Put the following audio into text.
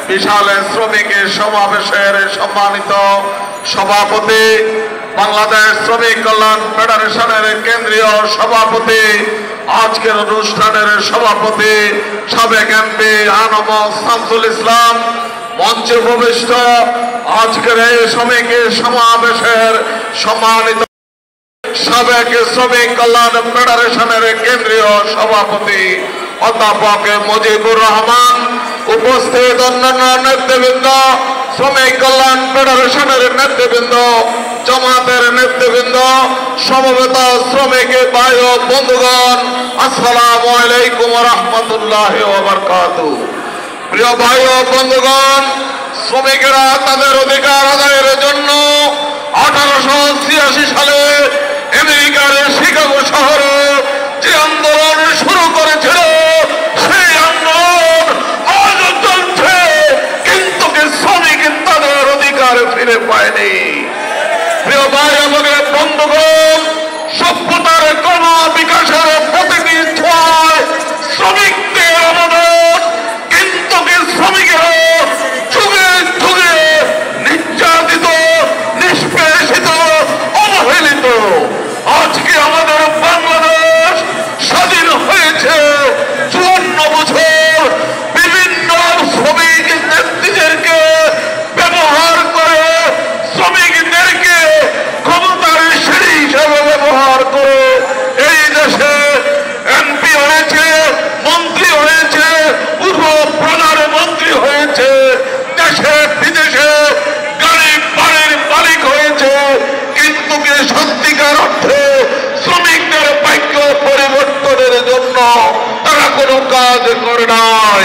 বিশাল শ্রমিক সমাবেশের সম্মানিত সভাপতি, বাংলাদেশ শ্রমিক কল্যাণ ফেডারেশনের কেন্দ্রীয় সভাপতি, আজকের অনুষ্ঠানের সভাপতি সাবেক এমপি আনম শামসুল ইসলাম, মঞ্চে উপবিষ্ট আজকের এই শ্রমিক সমাবেশের সম্মানিত সাবেক শ্রমিক কল্যাণ ফেডারেশনের কেন্দ্রীয় সভাপতি অধ্যাপক মুজিবুর রহমান, উপস্থিত অন্যান্য নেতৃবৃন্দ, শ্রমিক কল্যাণ ফেডারেশনের নেতৃবৃন্দ, জামাতের নেতৃবৃন্দ, সমবেত শ্রমিক ভাই ও বন্ধুগণ, আসসালামু আলাইকুম ওয়া রাহমাতুল্লাহি ওয়া বারাকাতুহু। প্রিয় ভাই ও বন্ধুগণ, শ্রমিকেরা তাদের অধিকার আদায়ের জন্য 1886 সালে আমেরিকার শিকাগো শহরে যে আন্দোলন শুরু করেছিল, সেই আন্দোলন আজও চলছে, কিন্তু শ্রমিক তাদের অধিকার ফিরে পায়নি। প্রিয় ভাই এবং বন্ধুগণ, সভ্যতার ক্রম বিকাশের প্রতিটি ছোঁয়ায় শ্রমিকদের অবদান, কিন্তু শ্রমিকেরা যুগে যুগে নির্যাতিত, নিষ্পেষিত, অবহেলিত। আজকে আমাদের বাংলাদেশ স্বাধীন হয়েছে 54 বছর, বিভিন্ন শ্রমিক নেত্রীদেরকে ব্যবহার করে, শ্রমিকদেরকে ক্ষমতার সিঁড়ি হিসেবে ব্যবহার করে এই দেশে এমপি হয়েছে, মন্ত্রী হয়েছে, উপ প্রধানমন্ত্রী হয়েছে, দেশে বিদেশে গাড়ি বাড়ির মালিক হয়েছে, কিন্তু সত্যিকার অর্থে শ্রমিকদের ভাগ্য পরিবর্তনের জন্য তারা কোনো কাজ করে নাই।